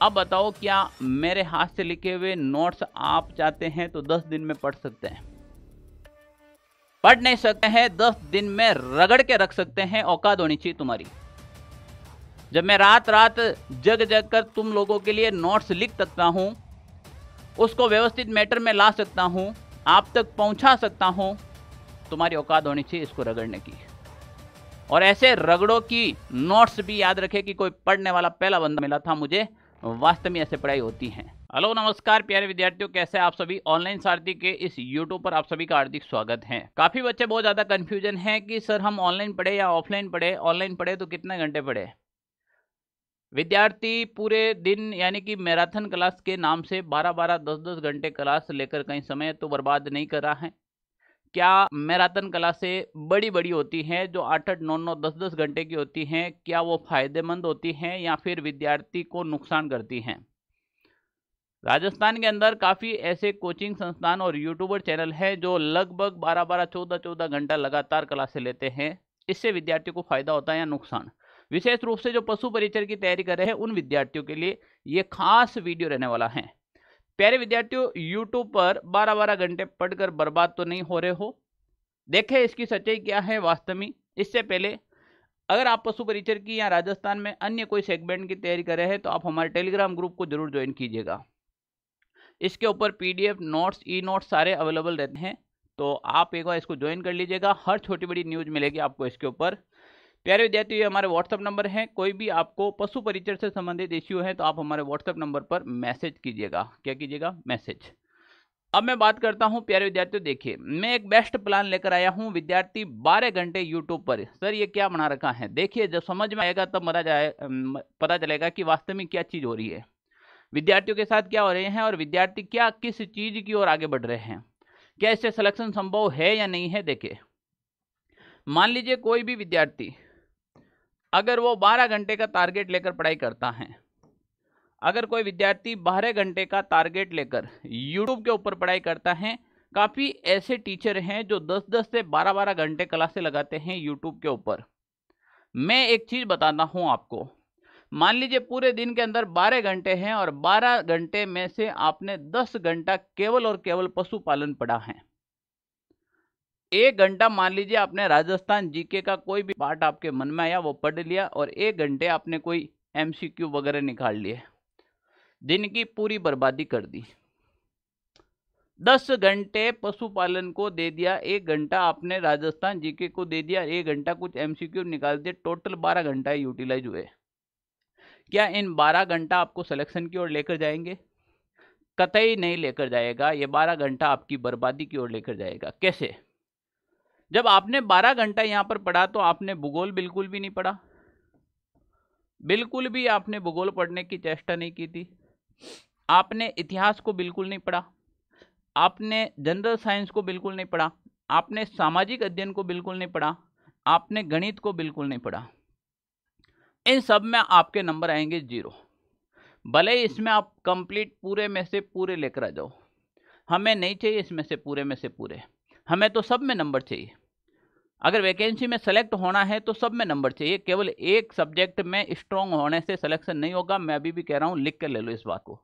अब बताओ, क्या मेरे हाथ से लिखे हुए नोट्स आप चाहते हैं तो 10 दिन में पढ़ सकते हैं? पढ़ नहीं सकते हैं, 10 दिन में रगड़ के रख सकते हैं। औकात होनी चाहिए तुम्हारी। जब मैं रात रात जग जग कर तुम लोगों के लिए नोट्स लिख सकता हूं, उसको व्यवस्थित मैटर में ला सकता हूं, आप तक पहुंचा सकता हूं, तुम्हारी औकात होनी चाहिए इसको रगड़ने की। और ऐसे रगड़ों की नोट्स भी याद रखे कि कोई पढ़ने वाला पहला बंदा मिला था मुझे, वास्तव में ऐसे पढ़ाई होती है। हेलो नमस्कार प्यारे विद्यार्थियों, कैसे आप सभी। ऑनलाइन सारथी के इस यूट्यूब पर आप सभी का हार्दिक स्वागत है। काफी बच्चे बहुत ज्यादा कंफ्यूजन है कि सर हम ऑनलाइन पढ़े या ऑफलाइन पढ़े। ऑनलाइन पढ़े तो कितने घंटे पढ़े। विद्यार्थी पूरे दिन यानी कि मैराथन क्लास के नाम से 12-12, 10-10 घंटे क्लास लेकर कहीं समय तो बर्बाद नहीं कर रहा है। क्या मैराथन क्लासें बड़ी बड़ी होती हैं जो 8-8, 9-9, 10-10 घंटे की होती हैं, क्या वो फायदेमंद होती हैं या फिर विद्यार्थी को नुकसान करती हैं? राजस्थान के अंदर काफ़ी ऐसे कोचिंग संस्थान और यूट्यूबर चैनल हैं जो लगभग 12-12, 14-14 घंटा लगातार क्लासें लेते हैं। इससे विद्यार्थियों को फायदा होता है या नुकसान? विशेष रूप से जो पशु परीक्षा की तैयारी कर रहे हैं उन विद्यार्थियों के लिए ये खास वीडियो रहने वाला है। प्यारे विद्यार्थियों, यूट्यूब पर 12-12 घंटे पढ़कर बर्बाद तो नहीं हो रहे हो। देखें इसकी सच्चाई क्या है वास्तव में। इससे पहले अगर आप पशु परीक्षा की या राजस्थान में अन्य कोई सेगमेंट की तैयारी कर रहे हैं तो आप हमारे टेलीग्राम ग्रुप को जरूर ज्वाइन कीजिएगा। इसके ऊपर पीडीएफ नोट्स, ई नोट्स सारे अवेलेबल रहते हैं, तो आप एक बार इसको ज्वाइन कर लीजिएगा। हर छोटी बड़ी न्यूज मिलेगी आपको इसके ऊपर। प्यारे विद्यार्थी, ये हमारे व्हाट्सअप नंबर है। कोई भी आपको पशु परीक्षा से संबंधित इश्यू है तो आप हमारे व्हाट्सअप नंबर पर मैसेज कीजिएगा। क्या कीजिएगा? मैसेज। अब मैं बात करता हूं प्यारे विद्यार्थियों, देखिए मैं एक बेस्ट प्लान लेकर आया हूं। विद्यार्थी 12 घंटे यूट्यूब पर, सर ये क्या बना रखा है। देखिए जब समझ में आएगा तब पता चलेगा कि वास्तव में क्या चीज हो रही है, विद्यार्थियों के साथ क्या हो रहे हैं और विद्यार्थी क्या किस चीज की ओर आगे बढ़ रहे हैं, क्या इससे सिलेक्शन संभव है या नहीं है। देखिए मान लीजिए कोई भी विद्यार्थी अगर वो 12 घंटे का टारगेट लेकर पढ़ाई करता है, अगर कोई विद्यार्थी 12 घंटे का टारगेट लेकर यूट्यूब के ऊपर पढ़ाई करता है, काफ़ी ऐसे टीचर हैं जो 10-10 से 12-12 घंटे क्लासें लगाते हैं यूट्यूब के ऊपर। मैं एक चीज़ बताता हूं आपको, मान लीजिए पूरे दिन के अंदर 12 घंटे हैं और 12 घंटे में से आपने 10 घंटा केवल और केवल पशुपालन पढ़ा है। 1 घंटा मान लीजिए आपने राजस्थान जीके का कोई भी पार्ट आपके मन में आया वो पढ़ लिया और 1 घंटे आपने कोई एमसीक्यू वगैरह निकाल लिए। दिन की पूरी बर्बादी कर दी। 10 घंटे पशुपालन को दे दिया, 1 घंटा आपने राजस्थान जीके को दे दिया, 1 घंटा कुछ एमसीक्यू निकाल दिए, टोटल 12 घंटा यूटिलाइज हुए। क्या इन 12 घंटा आपको सिलेक्शन की ओर लेकर जाएंगे? कतई नहीं लेकर जाएगा। ये 12 घंटा आपकी बर्बादी की ओर लेकर जाएगा। कैसे? जब आपने 12 घंटा यहां पर पढ़ा तो आपने भूगोल बिल्कुल भी नहीं पढ़ा, बिल्कुल भी आपने भूगोल पढ़ने की चेष्टा नहीं की थी। आपने इतिहास को बिल्कुल नहीं पढ़ा, आपने जनरल साइंस को बिल्कुल नहीं पढ़ा, आपने सामाजिक अध्ययन को बिल्कुल नहीं पढ़ा, आपने गणित को बिल्कुल नहीं पढ़ा। इन सब में आपके नंबर आएंगे 0। भले ही इसमें आप कंप्लीट पूरे में से पूरे लेकर आ जाओ, हमें नहीं चाहिए इसमें से पूरे में से पूरे, हमें तो सब में नंबर चाहिए। अगर वैकेंसी में सेलेक्ट होना है तो सब में नंबर चाहिए, केवल एक सब्जेक्ट में स्ट्रांग होने से सिलेक्शन नहीं होगा। मैं अभी भी कह रहा हूं, लिख कर ले लो इस बात को।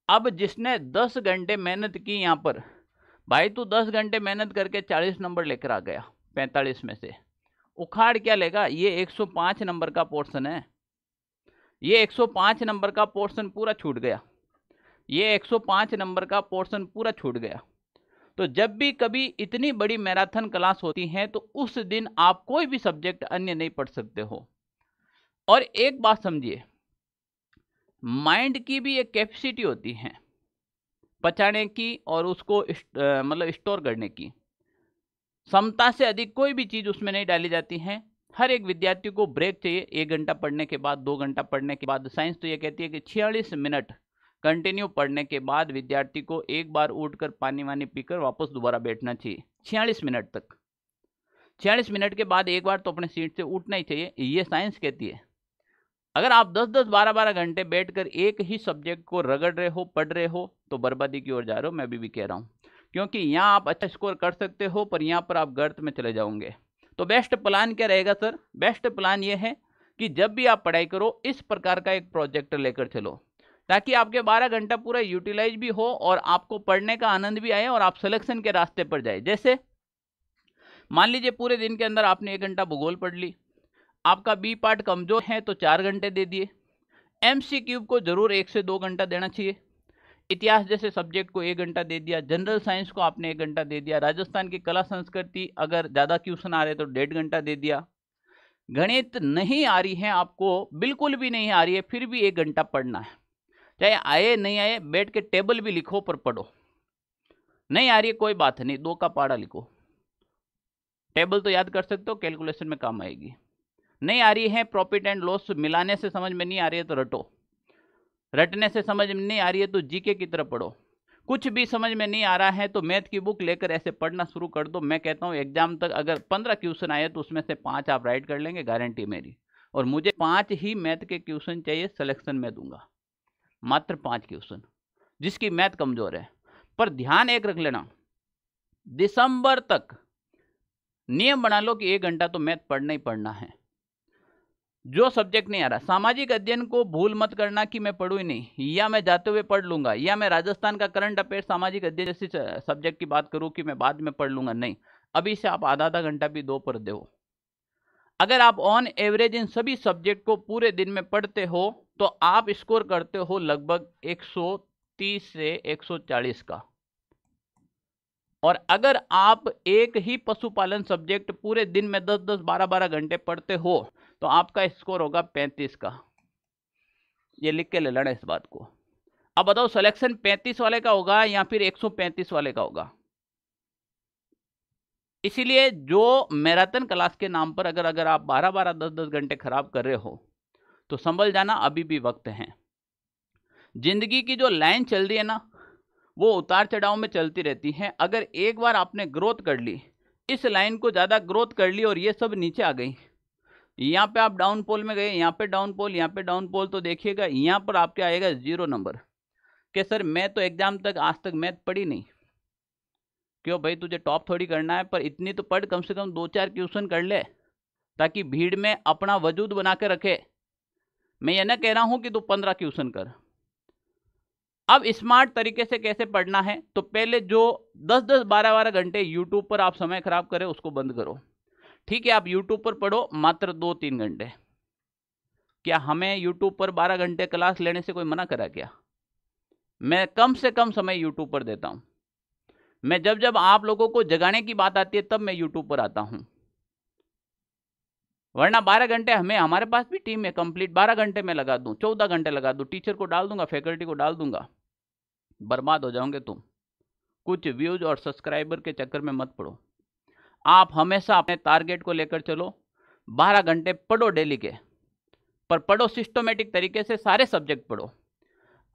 अब जिसने 10 घंटे मेहनत की यहां पर, भाई तू 10 घंटे मेहनत करके 40 नंबर लेकर आ गया, 45 में से उखाड़ क्या लेगा? ये 105 नंबर का पोर्शन है, ये 105 नंबर का पोर्शन पूरा छूट गया, ये 105 नंबर का पोर्शन पूरा छूट गया। तो जब भी कभी इतनी बड़ी मैराथन क्लास होती है तो उस दिन आप कोई भी सब्जेक्ट अन्य नहीं पढ़ सकते हो। और एक बात समझिए, माइंड की भी एक कैपेसिटी होती है पचाने की और उसको मतलब स्टोर करने की। क्षमता से अधिक कोई भी चीज़ उसमें नहीं डाली जाती है। हर एक विद्यार्थी को ब्रेक चाहिए 1 घंटा पढ़ने के बाद, 2 घंटा पढ़ने के बाद। साइंस तो ये कहती है कि 46 मिनट कंटिन्यू पढ़ने के बाद विद्यार्थी को एक बार उठकर पानी वानी पीकर वापस दोबारा बैठना चाहिए 46 मिनट तक। 46 मिनट के बाद एक बार तो अपने सीट से उठना ही चाहिए, ये साइंस कहती है। अगर आप 10-10, 12-12 घंटे बैठकर एक ही सब्जेक्ट को रगड़ रहे हो, पढ़ रहे हो, तो बर्बादी की ओर जा रहे हो। मैं भी कह रहा हूँ, क्योंकि यहाँ आप अच्छा स्कोर कर सकते हो पर यहाँ पर आप गर्त में चले जाओगे। तो बेस्ट प्लान क्या रहेगा सर? बेस्ट प्लान ये है कि जब भी आप पढ़ाई करो इस प्रकार का एक प्रोजेक्ट लेकर चलो, ताकि आपके 12 घंटा पूरा यूटिलाइज भी हो और आपको पढ़ने का आनंद भी आए और आप सिलेक्शन के रास्ते पर जाए। जैसे मान लीजिए पूरे दिन के अंदर आपने 1 घंटा भूगोल पढ़ ली, आपका बी पार्ट कमजोर है तो 4 घंटे दे दिए। एमसीक्यू को जरूर 1 से 2 घंटा देना चाहिए। इतिहास जैसे सब्जेक्ट को 1 घंटा दे दिया, जनरल साइंस को आपने 1 घंटा दे दिया, राजस्थान की कला संस्कृति अगर ज़्यादा क्वेश्चन आ रहे तो 1.5 घंटा दे दिया। गणित नहीं आ रही है आपको, बिल्कुल भी नहीं आ रही है, फिर भी 1 घंटा पढ़ना है, चाहे आए नहीं आए, बैठ के टेबल भी लिखो पर पढ़ो। नहीं आ रही है कोई बात नहीं, 2 का पहाड़ा लिखो, टेबल तो याद कर सकते हो, कैलकुलेशन में काम आएगी। नहीं आ रही है प्रॉफिट एंड लॉस मिलाने से समझ में नहीं आ रही है तो रटो, रटने से समझ में नहीं आ रही है तो जीके की तरफ पढ़ो। कुछ भी समझ में नहीं आ रहा है तो मैथ की बुक लेकर ऐसे पढ़ना शुरू कर दो। मैं कहता हूँ एग्जाम तक अगर 15 क्वेश्चन आए तो उसमें से 5 आप राइट कर लेंगे, गारंटी मेरी। और मुझे 5 ही मैथ के क्वेश्चन चाहिए, सिलेक्शन में दूंगा, मात्र 5 क्वेश्चन, जिसकी मैथ कमजोर है। पर ध्यान एक रख लेना, दिसंबर तक नियम बना लो कि 1 घंटा तो मैथ पढ़ना ही पढ़ना है। जो सब्जेक्ट नहीं आ रहा, सामाजिक अध्ययन को भूल मत करना कि मैं पढ़ूँ ही नहीं, या मैं जाते हुए पढ़ लूंगा, या मैं राजस्थान का करंट अफेयर सामाजिक अध्ययन जैसी सब्जेक्ट की बात करूं कि मैं बाद में पढ़ लूंगा। नहीं, अभी से आप आधा घंटा भी दो पर दो। अगर आप ऑन एवरेज इन सभी सब्जेक्ट को पूरे दिन में पढ़ते हो तो आप स्कोर करते हो लगभग 130 से 140 का। और अगर आप एक ही पशुपालन सब्जेक्ट पूरे दिन में 10-10, 12-12 घंटे पढ़ते हो तो आपका स्कोर होगा 35 का। ये लिख के ले लेना इस बात को। अब बताओ सिलेक्शन 35 वाले का होगा या फिर 135 वाले का होगा। इसीलिए जो मैराथन क्लास के नाम पर अगर आप 12-12, 10-10 घंटे खराब कर रहे हो तो संभल जाना, अभी भी वक्त है। जिंदगी की जो लाइन चल रही है ना, वो उतार चढ़ाव में चलती रहती है। अगर एक बार आपने ग्रोथ कर ली, इस लाइन को ज़्यादा ग्रोथ कर ली और ये सब नीचे आ गई, यहाँ पे आप डाउनपोल में गए, यहाँ पे डाउनपोल, यहाँ पे डाउनपोल, तो देखिएगा यहाँ पर आपके आएगा 0 नंबर कि सर मैं तो एग्जाम तक आज तक मैथ पढ़ी नहीं। क्यों भाई, तुझे टॉप थोड़ी करना है, पर इतनी तो पढ़, कम से कम 2-4 क्वेश्चन कर ले ताकि भीड़ में अपना वजूद बना के रखे। मैं ये ना कह रहा हूँ कि तू 15 क्वेश्चन कर। अब स्मार्ट तरीके से कैसे पढ़ना है, तो पहले जो 10-10, 12-12 घंटे यूट्यूब पर आप समय खराब करें उसको बंद करो। ठीक है, आप यूट्यूब पर पढ़ो मात्र 2-3 घंटे। क्या हमें यूट्यूब पर 12 घंटे क्लास लेने से कोई मना करा क्या? मैं कम से कम समय यूट्यूब पर देता हूं। मैं जब आप लोगों को जगाने की बात आती है तब मैं यूट्यूब पर आता हूं, वरना 12 घंटे हमारे पास भी टीम है कंप्लीट, 12 घंटे में लगा दूं, 14 घंटे लगा दूं, टीचर को डाल दूंगा, फैकल्टी को डाल दूंगा, बर्बाद हो जाओगे तुम। कुछ व्यूज और सब्सक्राइबर के चक्कर में मत पड़ो। आप हमेशा अपने टारगेट को लेकर चलो। 12 घंटे पढ़ो डेली के, पर पढ़ो सिस्टमेटिक तरीके से, सारे सब्जेक्ट पढ़ो।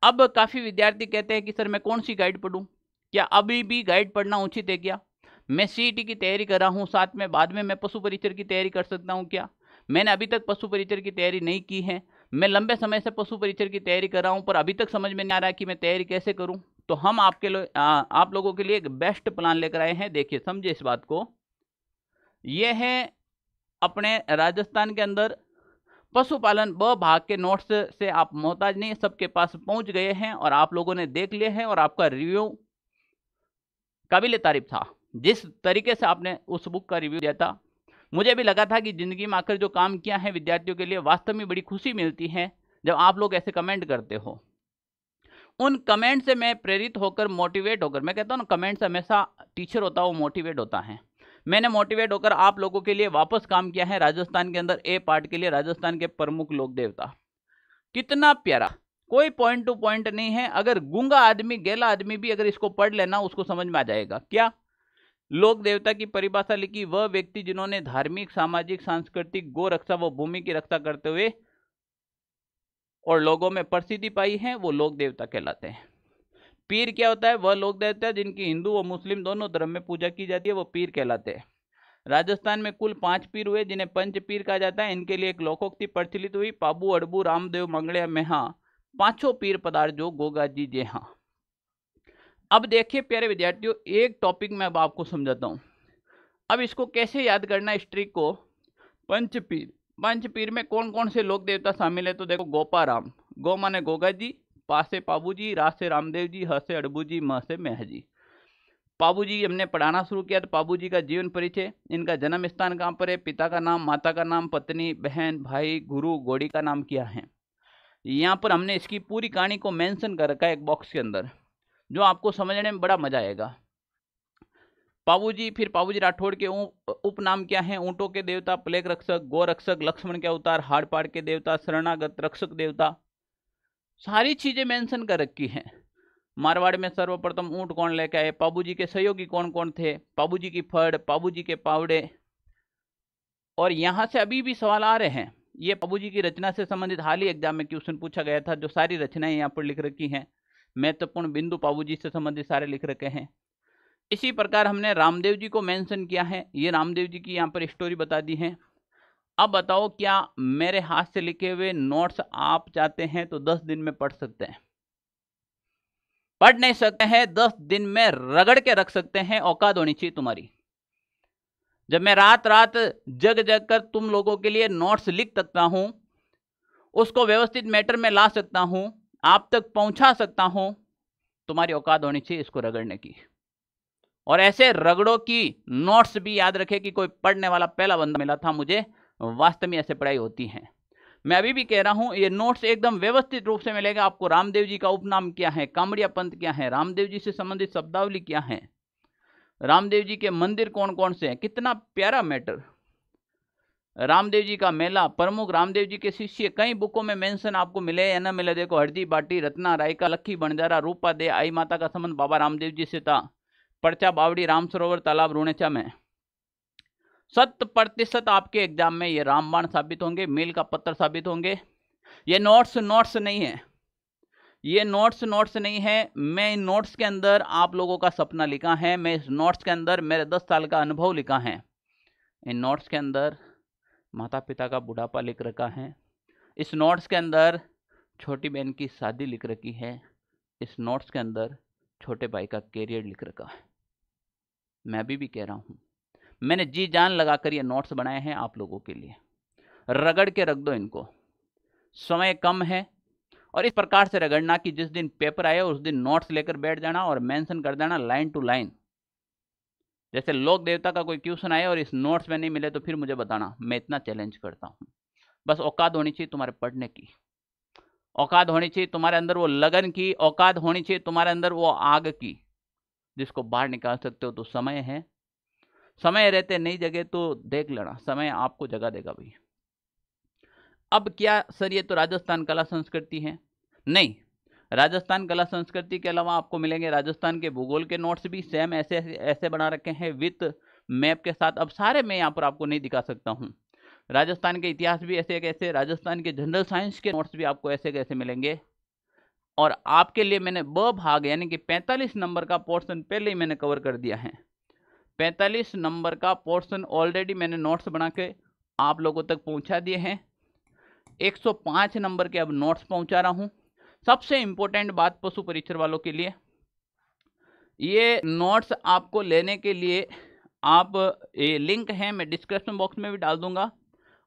अब काफ़ी विद्यार्थी कहते हैं कि सर मैं कौन सी गाइड पढ़ूं, क्या अभी भी गाइड पढ़ना उचित है क्या? मैं सीईटी की तैयारी कर रहा हूं, साथ में बाद में मैं पशु परिचर की तैयारी कर सकता हूं क्या? मैंने अभी तक पशु परिचर की तैयारी नहीं की है, मैं लंबे समय से पशु परिचर की तैयारी कर रहा हूं, पर अभी तक समझ में नहीं आ रहा है कि मैं तैयारी कैसे करूं। तो हम आप लोगों के लिए एक बेस्ट प्लान लेकर आए हैं। देखिए, समझे इस बात को। यह है अपने राजस्थान के अंदर पशुपालन ब भाग के नोट्स से आप मोहताज नहीं, सबके पास पहुंच गए हैं और आप लोगों ने देख लिए हैं और आपका रिव्यू काबिल तारीफ था। जिस तरीके से आपने उस बुक का रिव्यू दिया था, मुझे भी लगा था कि जिंदगी में आकर जो काम किया है विद्यार्थियों के लिए, वास्तव में बड़ी खुशी मिलती है जब आप लोग ऐसे कमेंट करते हो। उन कमेंट से मैं प्रेरित होकर, मोटिवेट होकर, मैं कहता हूँ ना, कमेंट से हमेशा टीचर होता है वो मोटिवेट होता है। मैंने मोटिवेट होकर आप लोगों के लिए वापस काम किया है राजस्थान के अंदर ए पार्ट के लिए, राजस्थान के प्रमुख लोक देवता। कितना प्यारा, कोई पॉइंट टू पॉइंट नहीं है। अगर गूंगा आदमी, गैला आदमी भी अगर इसको पढ़ लेना, उसको समझ में आ जाएगा। क्या लोक देवता की परिभाषा लिखी, वह व्यक्ति जिन्होंने धार्मिक, सामाजिक, सांस्कृतिक, गो रक्षा व भूमि की रक्षा करते हुए और लोगों में प्रसिद्धि पाई है, वो लोक देवता कहलाते हैं। पीर क्या होता है? वह लोक देवता जिनकी हिंदू व मुस्लिम दोनों धर्म में पूजा की जाती है, वो पीर कहलाते हैं। राजस्थान में कुल 5 पीर हुए जिन्हें पंच पीर कहा जाता है। इनके लिए एक लोकोक्ति प्रचलित हुई, पाबू, अड़बू, रामदेव, मंगड़िया, मेहा, 5 पीर पदार्थ जो गोगा जी जे हाँ। अब देखिए प्यारे विद्यार्थियों, एक टॉपिक मैं अब आपको समझाता हूं। अब इसको कैसे याद करना है, इस ट्रिक को। पंच पीर, पंचपीर में कौन कौन से लोक देवता शामिल है? तो देखो, गोपाराम, गो माने गोगा जी, पा से पाबू जी, रा से रामदेव जी, ह से अड़बू जी, म से मेह जी। पाबू जी हमने पढ़ाना शुरू किया तो पाबू जी का जीवन परिचय, इनका जन्म स्थान कहाँ पर है, पिता का नाम, माता का नाम, पत्नी, बहन, भाई, गुरु, घोड़ी का नाम क्या है। यहाँ पर हमने इसकी पूरी कहानी को मेंशन कर रखा है एक बॉक्स के अंदर, जो आपको समझने में बड़ा मजा आएगा। पाबूजी, फिर पाबूजी राठौड़ के उपनाम क्या हैं? ऊंटों के देवता, प्लेग रक्षक, गो रक्षक, लक्ष्मण के अवतार, हाड़ पाड़ के देवता, शरणागत, रक्षक देवता, सारी चीजें मेंशन कर रखी हैं। मारवाड़ में सर्वप्रथम ऊंट कौन लेके आए, पाबूजी के सहयोगी कौन कौन थे, पाबूजी की फड़, पाबूजी के पावड़े। और यहां से अभी भी सवाल आ रहे हैं। ये पाबूजी की रचना से संबंधित हाल ही एग्जाम में क्वेश्चन पूछा गया था, जो सारी रचनाएं यहाँ पर लिख रखी हैं। महत्वपूर्ण बिंदु पाबूजी से संबंधित सारे लिख रखे हैं। इसी प्रकार हमने रामदेव जी को मेंशन किया है, ये रामदेव जी की यहाँ पर स्टोरी बता दी है। अब बताओ, क्या मेरे हाथ से लिखे हुए नोट्स आप चाहते हैं तो 10 दिन में पढ़ सकते हैं? पढ़ नहीं सकते हैं, 10 दिन में रगड़ के रख सकते हैं, औकात होनी चाहिए तुम्हारी। जब मैं रात रात जग जग कर तुम लोगों के लिए नोट्स लिख सकता हूं, उसको व्यवस्थित मैटर में ला सकता हूं, आप तक पहुंचा सकता हूं, तुम्हारी औकात होनी चाहिए इसको रगड़ने की। और ऐसे रगड़ों की नोट्स भी याद रखे कि कोई पढ़ने वाला पहला बंदा मिला था मुझे, वास्तव में ऐसे पढ़ाई होती है। मैं अभी भी कह रहा हूं, ये नोट्स एकदम व्यवस्थित रूप से मिलेगा आपको। रामदेव जी का उपनाम क्या है, कामड़िया पंथ क्या है, रामदेव जी से संबंधित शब्दावली क्या है, रामदेव जी के मंदिर कौन कौन से हैं, कितना प्यारा मैटर। रामदेव जी का मेला, प्रमुख रामदेव जी के शिष्य, कई बुकों में मेंशन आपको मिले या न मिले। देखो, हरदी बाटी, रत्ना रायका, लक्खी बंजारा, रूपा दे, आई माता का संबंध बाबा रामदेव जी से था, पर्चा बावड़ी, राम सरोवर तालाब रूणेचा में। 100% आपके एग्जाम में ये रामबाण साबित होंगे, मील का पत्थर साबित होंगे। ये नोट्स नहीं है, ये नोट्स नहीं है। मैं इन नोट्स के अंदर आप लोगों का सपना लिखा है, मैं इस नोट्स के अंदर मेरे 10 साल का अनुभव लिखा है। इन नोट्स के अंदर माता पिता का बुढ़ापा लिख रखा है। इस नोट्स के अंदर छोटी बहन की शादी लिख रखी है। इस नोट्स के अंदर छोटे भाई का कैरियर लिख रखा है। मैं अभी भी कह रहा हूं, मैंने जी जान लगाकर ये नोट्स बनाए हैं आप लोगों के लिए। रगड़ के रख दो इनको, समय कम है। और इस प्रकार से रगड़ना कि जिस दिन पेपर आए उस दिन नोट्स लेकर बैठ जाना और मेंशन कर देना लाइन टू लाइन। जैसे लोक देवता का कोई क्वेश्चन आए और इस नोट्स में नहीं मिले तो फिर मुझे बताना, मैं इतना चैलेंज करता हूं। बस औकात होनी चाहिए तुम्हारे पढ़ने की, औकात होनी चाहिए तुम्हारे अंदर वो लगन की, औकात होनी चाहिए तुम्हारे अंदर वो आग की, जिसको बाहर निकाल सकते हो। तो समय है, समय रहते नहीं जगे तो देख लेना, समय आपको जगा देगा भाई। अब क्या सर, ये तो राजस्थान कला संस्कृति है? नहीं, राजस्थान कला संस्कृति के अलावा आपको मिलेंगे राजस्थान के भूगोल के नोट्स भी सेम ऐसे ऐसे बना रखे हैं विथ मैप के साथ। अब सारे मैं यहाँ पर आपको नहीं दिखा सकता हूँ। राजस्थान के इतिहास भी ऐसे कैसे, राजस्थान के जनरल साइंस के नोट्स भी आपको ऐसे कैसे मिलेंगे। और आपके लिए मैंने ब भाग यानी कि 45 नंबर का पोर्शन पहले ही मैंने कवर कर दिया है। 45 नंबर का पोर्शन ऑलरेडी मैंने नोट्स बना के आप लोगों तक पहुंचा दिए हैं। 105 नंबर के अब नोट्स पहुंचा रहा हूं। सबसे इंपॉर्टेंट बात पशु परीक्षर वालों के लिए, ये नोट्स आपको लेने के लिए आप ये लिंक है मैं डिस्क्रिप्शन बॉक्स में भी डाल दूंगा,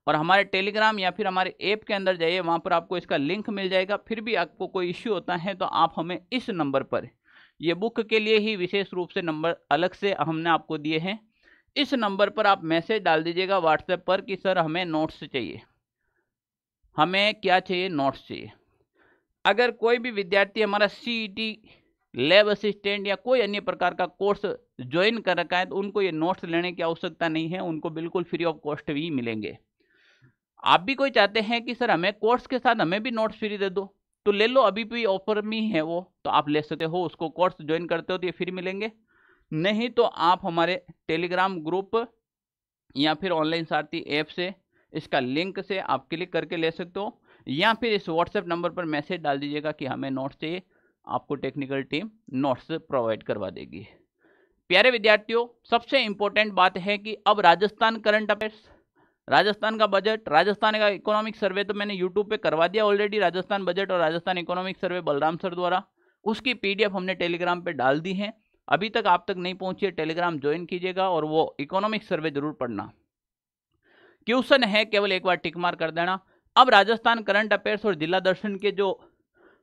और हमारे टेलीग्राम या फिर हमारे ऐप के अंदर जाइए, वहाँ पर आपको इसका लिंक मिल जाएगा। फिर भी आपको कोई इश्यू होता है तो आप हमें इस नंबर पर, ये बुक के लिए ही विशेष रूप से नंबर अलग से हमने आपको दिए हैं, इस नंबर पर आप मैसेज डाल दीजिएगा व्हाट्सएप पर कि सर हमें नोट्स चाहिए। हमें क्या चाहिए? नोट्स चाहिए। अगर कोई भी विद्यार्थी हमारा CET, लैब असिस्टेंट या कोई अन्य प्रकार का कोर्स ज्वाइन कर रखा है तो उनको ये नोट्स लेने की आवश्यकता नहीं है, उनको बिल्कुल फ्री ऑफ कॉस्ट भी मिलेंगे। आप भी कोई चाहते हैं कि सर हमें कोर्स के साथ हमें भी नोट्स फ्री दे दो, तो ले लो, अभी भी ऑफर में है वो, तो आप ले सकते हो। उसको कोर्स ज्वाइन करते हो तो ये फ्री मिलेंगे, नहीं तो आप हमारे टेलीग्राम ग्रुप या फिर ऑनलाइन सारथी ऐप से इसका लिंक से आप क्लिक करके ले सकते हो, या फिर इस व्हाट्सएप नंबर पर मैसेज डाल दीजिएगा कि हमें नोट्स चाहिए, आपको टेक्निकल टीम नोट्स प्रोवाइड करवा देगी। प्यारे विद्यार्थियों, सबसे इंपॉर्टेंट बात है कि अब राजस्थान करंट अफेयर्स, राजस्थान का बजट, राजस्थान का इकोनॉमिक सर्वे तो मैंने यूट्यूब पे करवा दिया ऑलरेडी, राजस्थान बजट और Rajasthan economic survey Balram sir द्वारा, उसकी PDF हमने टेलीग्राम पे डाल दी है। अभी तक आप तक नहीं पहुंची है, टेलीग्राम ज्वाइन कीजिएगा और वो इकोनॉमिक सर्वे जरूर पढ़ना। क्वेश्चन है, केवल एक बार टिक मार कर देना। अब राजस्थान करंट अफेयर्स और जिला दर्शन के जो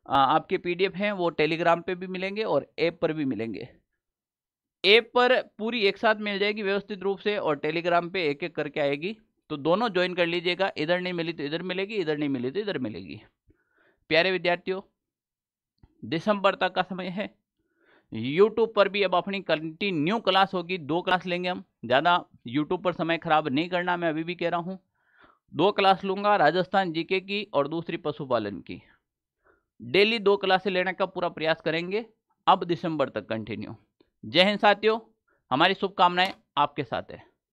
आपके पीडीएफ हैं वो टेलीग्राम पे भी मिलेंगे और ऐप पर भी मिलेंगे। ऐप पर पूरी एक साथ मिल जाएगी व्यवस्थित रूप से और टेलीग्राम पे एक एक करके आएगी, तो दोनों ज्वाइन कर लीजिएगा। इधर नहीं मिली तो इधर मिलेगी, इधर नहीं मिली तो इधर मिलेगी। प्यारे विद्यार्थियों, दिसंबर तक का समय है। यूट्यूब पर भी अब अपनी कंटिन्यू क्लास होगी, 2 क्लास लेंगे हम। ज़्यादा यूट्यूब पर समय खराब नहीं करना, मैं अभी भी कह रहा हूँ। 2 क्लास लूँगा, राजस्थान जीके की और दूसरी पशुपालन की। डेली 2 क्लासें लेने का पूरा प्रयास करेंगे अब दिसंबर तक कंटिन्यू। जय हिंद साथियों, हमारी शुभकामनाएं आपके साथ है।